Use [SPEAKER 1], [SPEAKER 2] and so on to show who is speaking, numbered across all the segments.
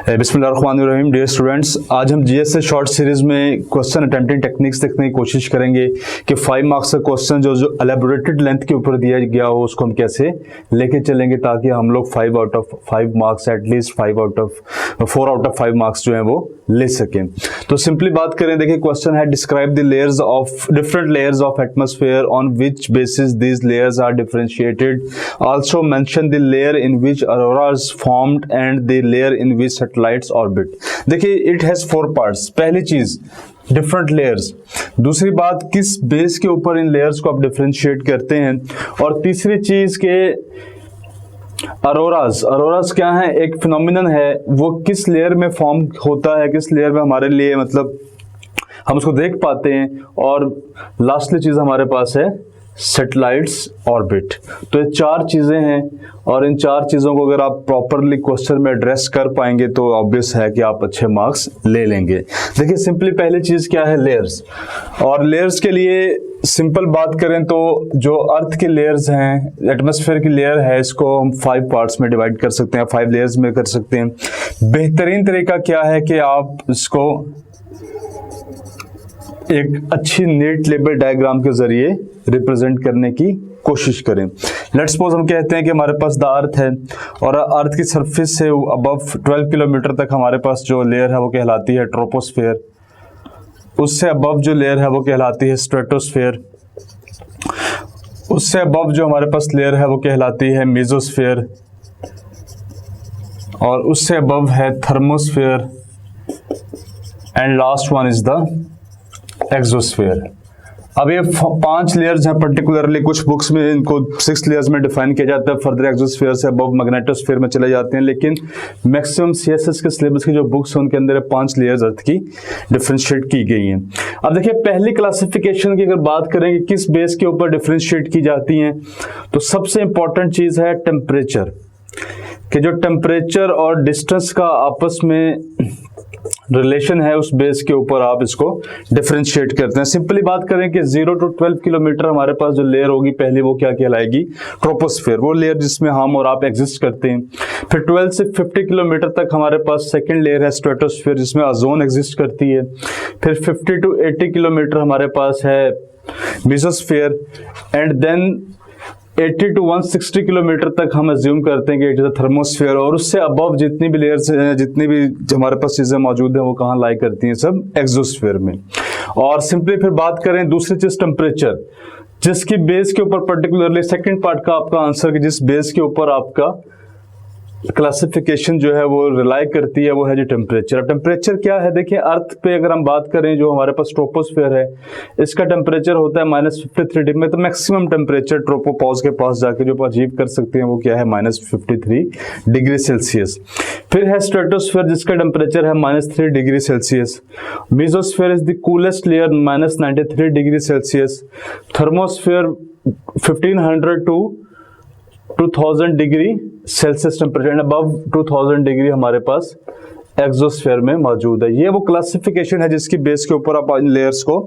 [SPEAKER 1] बिस्मिल्लाहिर्रहमानिर्रहीम। Dear students, आज हम जीएस से शॉर्ट सीरीज में क्वेश्चन अटेम्प्टिंग टेक्निक्स देखने की कोशिश करेंगे कि 5 मार्क्स का क्वेश्चन जो एलेबोरेटेड लेंथ के ऊपर दिया गया हो उसको हम कैसे लेके चलेंगे ताकि हम लोग 5 out of 5 marks at least 4 out of 5 marks जो है वो ले सकें। तो सिंपली बात करें, देखिए क्वेश्चन है describe the layers of different layers of atmosphere on which basis these layers are differentiated, also mention the layer in which aurora is formed and the layer in which satellites orbit. देखिए it has 4 parts. पहली चीज different layers, दूसरी बात किस base के ऊपर इन layers को आप डिफरेंशिएट करते हैं, और तीसरी चीज के अरोरास क्या है, एक फिनोमिनन है, वो किस लेयर में फॉर्म होता है, किस लेयर में हमारे लिए मतलब हम उसको देख पाते हैं, और लास्टली चीज हमारे पास है सैटेलाइट्स ऑर्बिट। तो ये 4 चीजें हैं और इन 4 चीजों को अगर आप प्रॉपरली क्वेश्चन में एड्रेस कर पाएंगे तो ऑब्वियस है कि आप अच्छे मार्क्स ले लेंगे। देखिए सिंपली पहली चीज क्या है, लेयर्स। और लेयर्स के लिए सिंपल बात करें तो जो अर्थ के लेयर्स हैं, एटमॉस्फेयर की लेयर है, इसको हम 5 पार्ट्स में डिवाइड कर सकते हैं, 5 लेयर्स में कर सकते हैं। बेहतरीन तरीका क्या है कि आप इसको एक अच्छी नीट लेबल डायग्राम के जरिए रिप्रेजेंट करने की कोशिश करें। लेट्स सपोज हम कहते हैं कि हमारे पास द अर्थ है और अर्थ की सरफेस से अबव 12 किलोमीटर तक हमारे पास जो लेयर है वो कहलाती है ट्रोपोस्फेयर, उससे अबव जो लेयर है वो कहलाती है स्ट्रेटोस्फेयर, उससे अबव जो हमारे पास लेयर है वो कहलाती है मेसोस्फेयर, और उससे अबव है thermosphere, and last one is the exosphere. अब ये 5 लेयर्स हैं, पर्टिकुलरली कुछ बुक्स में इनको 6 लेयर्स में डिफाइन किया जाता है, फर्दर एक्सोस्फेयर से अबव मैग्नेटोस्फेयर में चले जाते हैं, लेकिन मैक्सिमम सीएसएस के सिलेबस की जो बुक्स हैं उनके अंदर 5 लेयर्स अर्थ की डिफरेंशिएट की गई हैं। अब देखिए पहली क्लासिफिकेशन की अगर बात करें कि किस बेस के ऊपर डिफरेंशिएट की जाती हैं, तो सबसे इंपॉर्टेंट चीज है टेम्परेचर, कि जो टेम्परेचर और डिस्टेंस का आपस में रिलेशन है उस बेस के ऊपर आप इसको डिफरेंशिएट करते हैं। सिंपली बात करें कि 0 to 12 किलोमीटर हमारे पास जो लेयर होगी पहली वो क्या कहलाएगी, ट्रोपोस्फेयर, वो लेयर जिसमें हम और आप एग्जिस्ट करते हैं। फिर 12 से 50 किलोमीटर तक हमारे पास सेकंड लेयर है स्ट्रेटोस्फेयर, जिसमें ओजोन एग्जिस्ट करती है। फिर 50 to 80 किलोमीटर हमारे पास है mesosphere, and then 80 to 160 kilometre तक हम अज्यूम करते हैं कि इट इज थर्मोस्फेयर, और उससे अबव जितनी भी लेयर्स हैं, जितनी भी हमारे पास चीजें मौजूद हैं वो कहाँ लाई करती हैं, सब एक्सोस्फेयर में। और सिंपली फिर बात करें दूसरी चीज टेम्परेचर, जिसकी बेस के ऊपर पर्टिकुलरली सेकंड पार्ट का आपका आंसर कि जिस बेस के ऊपर आपका क्लासिफिकेशन जो है वो रिलाई करती है वो है जो टेम्परेचर। टेम्परेचर क्या है, देखिए अर्थ पे अगर हम बात करें जो हमारे पास ट्रोपोस्फेयर है इसका टेम्परेचर होता है -53 डिग्री में, तो मैक्सिमम टेम्परेचर ट्रोपोपॉज के पास जाके जो अचीव कर सकते हैं वो क्या है -53 डिग्री सेल्सियस। फिर है स्ट्रेटोस्फेयर जिसका टेम्परेचर है -3 degree Celsius. Mesosphere is the coolest layer -93 degree Celsius. Thermosphere 1500 to 2000 degree Celsius temperature, and above 2000 degree हमारे पास एक्सोस्फेयर में मौजूद है। ये वो क्लासिफिकेशन है जिसकी बेस के ऊपर आप इन लेयर्स को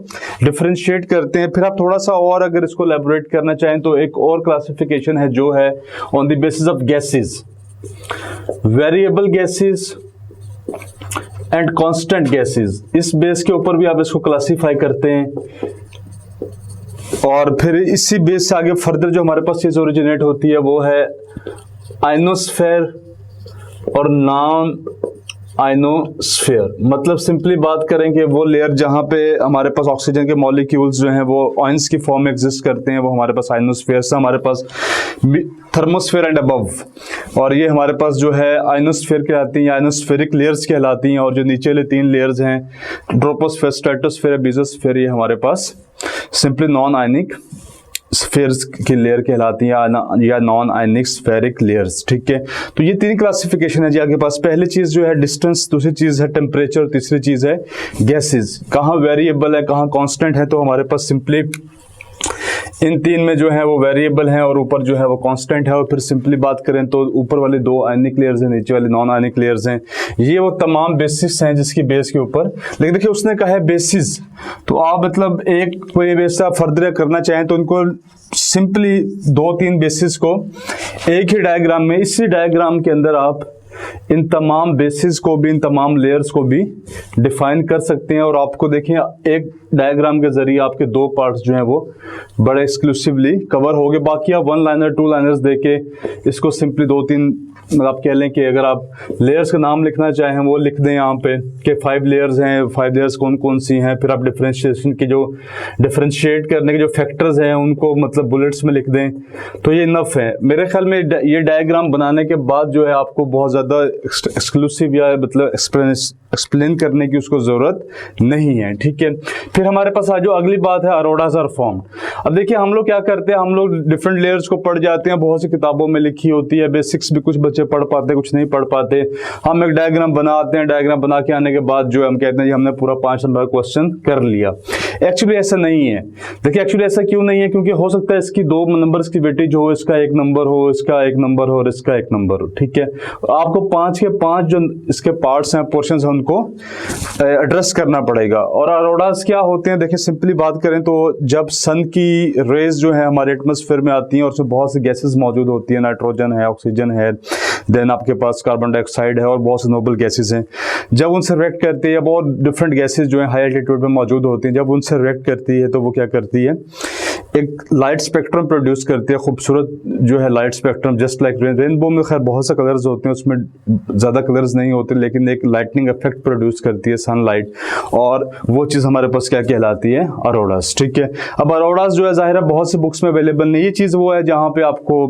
[SPEAKER 1] डिफरेंशिएट करते हैं। फिर आप थोड़ा सा और अगर इसको एलैबोरेट करना चाहें तो एक और क्लासिफिकेशन है जो है on the basis of gases, variable gases and constant gases. इस बेस के ऊपर भी आप इसको क्लासीफाई करते हैं, और फिर इसी बेस से आगे फर्दर जो हमारे पास चीज ओरिजिनेट होती है वो है आयनोस्फेयर और नॉन आयनोस्फेयर। मतलब सिंपली बात करें कि वो लेयर जहां पे हमारे पास ऑक्सीजन के मॉलिक्यूल्स जो हैं वो आयंस की फॉर्म में एग्जिस्ट करते हैं वो हमारे पास आयनोस्फेयर से, हमारे पास थर्मोस्फेयर एंड अबव, और ये हमारे पास जो है आयनोस्फेयर कहलाती हैं, आयनोस्फेरिक लेयर्स कहलाती हैं। और जो नीचे वाले 3 लेयर्स हैं ट्रोपोस्फेयर, स्ट्रेटोस्फेयर, मेसोस्फेयर, ये हमारे पास सिंपली नॉन आयनिक स्फेयर्स की लेयर कहलाती है या नॉन आयनिक स्फेरिक लेयर्स। ठीक है, तो ये 3 क्लासिफिकेशन है जी आपके पास। पहली चीज जो है डिस्टेंस, दूसरी चीज है टेम्परेचर, तीसरी चीज है गैसेस। कहाँ वेरिएबल है, कहाँ कांस्टेंट है, तो हमारे पास सिंपली इन 3 में जो है वो वेरिएबल है और ऊपर जो है वो कांस्टेंट है। और फिर सिंपली बात करें तो ऊपर वाले 2 आयनिक लेयर्स हैं, नीचे वाले नॉन आयनिक लेयर्स हैं। ये वो तमाम बेसिस हैं जिसकी बेस के ऊपर, लेकिन देखिए उसने कहा है बेसिस, तो आप मतलब एक कोई बेस आप फर्दर करना चाहें तो उनको सिंपली 2-3 बेसिस को एक ही डायग्राम में, इसी डायग्राम के अंदर आप इन तमाम बेसिस को भी, इन तमाम लेयर्स को भी डिफाइन कर सकते हैं। और आपको देखिए एक डायग्राम के जरिए आपके दो पार्ट्स जो हैं वो बड़े एक्सक्लूसिवली कवर हो गए। बाकी आप 1 लाइनर 2 लाइनर्स देके इसको सिंपली 2-3 आप कह लें कि अगर आप लेयर्स का नाम लिखना चाहें वो लिख दें यहाँ पे कि 5 लेयर्स हैं, 5 लेयर्स कौन कौन सी हैं, फिर आप डिफरेंशिएशन की जो डिफरेंशिएट करने के जो फैक्टर्स हैं उनको मतलब बुलेट्स में लिख दें, तो ये इनफ है। मेरे ख्याल में ये डायग्राम बनाने के बाद जो है आपको बहुत ज़्यादा एक्सक्लूसिव या मतलब एक्सप्लेन करने की उसको ज़रूरत नहीं है, ठीक है। फिर हमारे पास जो अगली बात है, अरोराज आर फॉर्म्ड। अब देखिए हम लोग क्या करते हैं, हम लोग डिफरेंट लेयर्स को पढ़ जाते हैं, बहुत सी किताबों में लिखी होती है, बेसिक्स भी कुछ बच्चे पढ़ पाते हैं, कुछ नहीं पढ़ पाते। हम एक डायग्राम बनाते हैं, डायग्राम बना के आने के बाद जो हम कहते हैं जी हमने पूरा 5 नंबर का क्वेश्चन कर लिया। एक्चुअली ऐसा नहीं है। देखिए एक्चुअली ऐसा क्यों नहीं है, क्योंकि हो सकता है इसकी 2 नंबर्स की वेटेज हो, इसका 1 नंबर हो, इसका 1 नंबर हो और इसका 1 नंबर हो, ठीक है। आपको 5 के 5 जो इसके पार्ट्स हैं, पोर्शंस हैं, उनको एड्रेस करना पड़ेगा। और अरोराज क्या होते हैं, देखिए सिंपली बात करें तो जब सन की रेज जो है हमारे एटमॉस्फेयर में आती हैं और उसमें बहुत सी गैसेस मौजूद होती है, नाइट्रोजन है, ऑक्सीजन है, देन आपके पास कार्बन डाइऑक्साइड है और बहुत से नोबल गैसेस हैं। जब उनसे रिएक्ट करती है, बहुत डिफरेंट गैसेस जो है हाई एल्टीट्यूड में मौजूद होती हैं, जब उनसे रिएक्ट करती है तो वो क्या करती है, एक लाइट स्पेक्ट्रम प्रोड्यूस करती है, खूबसूरत जो है light spectrum, just like rainbow में खैर बहुत से कलर्स होते हैं, उसमें ज़्यादा कलर्स नहीं होते, लेकिन एक लाइटनिंग इफेक्ट प्रोड्यूस करती है सनलाइट, और वो चीज़ हमारे पास क्या कहलाती है, अरोरास, ठीक है। अब अरोरास जो है जाहिर है बहुत से बुक्स में अवेलेबल नहीं। ये चीज़ वो है जहाँ पे आपको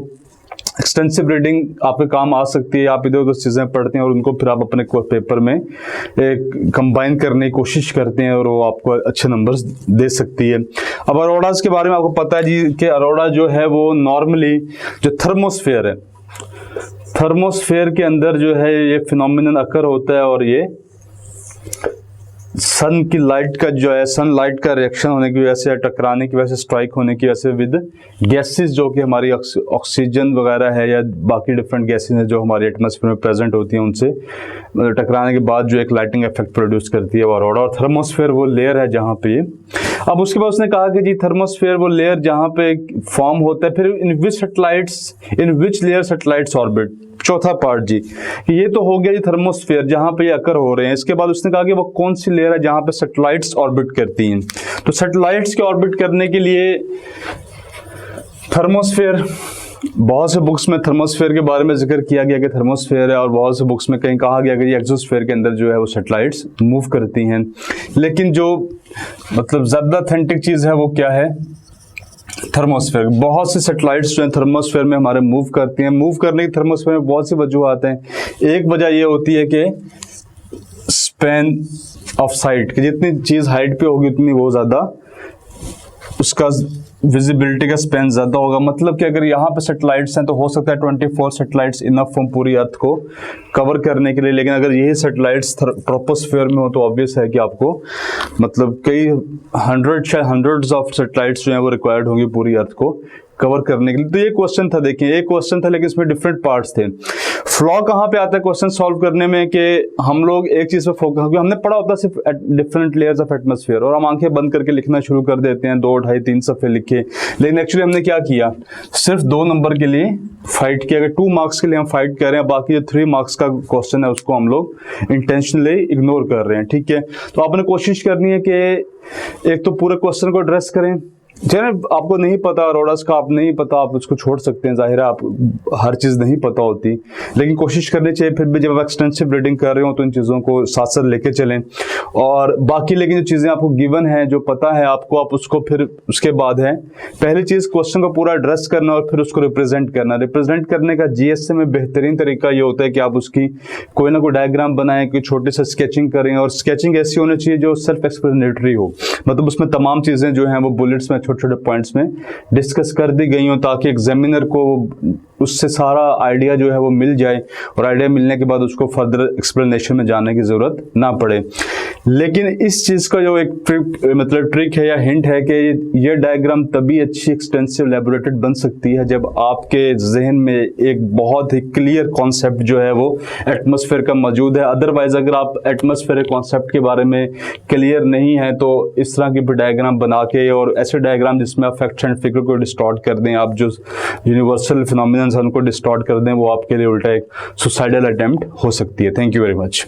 [SPEAKER 1] एक्सटेंसिव रीडिंग आपके काम आ सकती है, आप इधर उधर चीज़ें पढ़ते हैं और उनको फिर आप अपने पेपर में एक कंबाइन करने की कोशिश करते हैं और वो आपको अच्छे नंबर्स दे सकती है। अब अरोरास के बारे में आपको पता है जी कि अरोरा जो है वो नॉर्मली जो थर्मोस्फेयर है, थर्मोस्फेयर के अंदर जो है ये फिनोमिनन अकर होता है, और ये सन की लाइट का जो है, सन लाइट का रिएक्शन होने की वजह से, टकराने की वजह से, स्ट्राइक होने की वजह से विद गैसेस जो कि हमारी ऑक्सीजन वगैरह है या बाकी डिफरेंट गैसेस हैं जो हमारे एटमॉस्फेयर में प्रेजेंट होती हैं, उनसे टकराने के बाद जो एक लाइटिंग इफेक्ट प्रोड्यूस करती है वो अरोरा। और थर्मोस्फेयर वो लेयर है जहाँ पे, अब उसके बाद उसने कहा कि जी थर्मोस्फेयर वो लेयर जहाँ पे फॉर्म होता है, फिर इन विच लेयर सैटेलाइट्स ऑर्बिट, चौथा पार्ट जी, ये तो हो गया जी थर्मोस्फेयर जहां पे ये अकर हो रहे हैं। इसके बाद उसने कहा कि वो कौन सी लेयर है जहां पे सैटेलाइट्स ऑर्बिट करती हैं। तो सैटेलाइट्स के ऑर्बिट करने के लिए थर्मोस्फेयर, बहुत से बुक्स में थर्मोस्फेयर के बारे में जिक्र किया गया कि थर्मोस्फेयर है, और बहुत से बुक्स में कहीं कहा गया कि एक्सोस्फेयर के अंदर जो है वो सैटेलाइट्स मूव करती हैं। लेकिन जो मतलब ज़्यादा ऑथेंटिक चीज़ है वो क्या है, थर्मोस्फेयर। बहुत से सैटेलाइट्स जो हैं थर्मोस्फेयर में हमारे मूव करती हैं। मूव करने की थर्मोस्फेयर में बहुत सी वजूहत हैं। एक वजह ये होती है कि स्पैन ऑफ साइट, कि जितनी चीज़ हाइट पे होगी उतनी वो ज़्यादा उसका विजिबिलिटी का स्पैन ज़्यादा होगा। मतलब कि अगर यहाँ पे सैटेलाइट्स हैं तो हो सकता है 24 सैटेलाइट्स इनफ हम पूरी अर्थ को कवर करने के लिए, लेकिन अगर यही सैटेलाइट्स ट्रोपोस्फेयर में हो तो ऑब्वियस है कि आपको मतलब कई हंड्रेड्स ऑफ सैटेलाइट्स जो हैं वो रिक्वायर्ड होंगी पूरी अर्थ को कवर करने के लिए। तो ये क्वेश्चन था, देखिए एक क्वेश्चन था, लेकिन इसमें डिफरेंट पार्ट्स थे। फ्लॉ कहाँ पे आता है क्वेश्चन सॉल्व करने में, कि हम लोग एक चीज़ पे फोकस, हमने पढ़ा होता है सिर्फ डिफरेंट लेयर्स ऑफ एटमॉस्फेयर, और हम आंखें बंद करके लिखना शुरू कर देते हैं, 2, 2.5, 3 सफ़े लिखे। लेकिन एक्चुअली हमने क्या किया, सिर्फ 2 नंबर के लिए फाइट किया। अगर 2 मार्क्स के लिए हम फाइट कर रहे हैं, बाकी जो 3 मार्क्स का क्वेश्चन है उसको हम लोग इंटेंशनली इग्नोर कर रहे हैं, ठीक है। तो आपने कोशिश करनी है कि एक तो पूरे क्वेश्चन को एड्रेस करें। चलिए आपको नहीं पता अरोरास का, आप नहीं पता, आप उसको छोड़ सकते हैं, जाहिर है आप हर चीज़ नहीं पता होती, लेकिन कोशिश करनी चाहिए फिर भी जब आप एक्सटेंसिव रीडिंग कर रहे हो तो इन चीज़ों को साथ साथ लेके चलें। और बाकी लेकिन जो चीज़ें आपको गिवन है, जो पता है आपको, आप उसको फिर उसके बाद है पहली चीज़ क्वेश्चन को पूरा एड्रेस करना और फिर उसको रिप्रेजेंट करना। रिप्रेजेंट करने का जीएसए में बेहतरीन तरीका ये होता है कि आप उसकी कोई ना कोई डायग्राम बनाएं, कोई छोटे से स्केचिंग करें, और स्केचिंग ऐसी होनी चाहिए जो सेल्फ एक्सप्लेनेटरी हो, मतलब उसमें तमाम चीज़ें जो हैं वो बुलेट्स में छोटे छोटे पॉइंट्स में डिस्कस कर दी गई हो, ताकि एग्जामिनर को उससे सारा आइडिया जो है वो मिल जाए, और आइडिया मिलने के बाद उसको फर्दर एक्सप्लेनेशन में जाने की ज़रूरत ना पड़े। लेकिन इस चीज़ का जो एक ट्रिक है या हिंट है कि ये डायग्राम तभी अच्छी एक्सटेंसिव लेबोरेटेड बन सकती है जब आपके जहन में एक बहुत ही क्लियर कॉन्सेप्ट जो है वो एटमॉस्फेयर का मौजूद है। अदरवाइज अगर आप एटमॉस्फेयर कॉन्सेप्ट के बारे में क्लियर नहीं है तो इस तरह की डायग्राम बना के और ऐसे डायग्राम डायग्राम जिसमें आप फैक्ट्स एंड फिगर को डिस्टॉर्ट कर दें, आप जो यूनिवर्सल फिनोमिनन है उनको डिस्टॉर्ट कर दें, वो आपके लिए उल्टा एक सुसाइडल अटेम्प्ट हो सकती है। Thank you very much.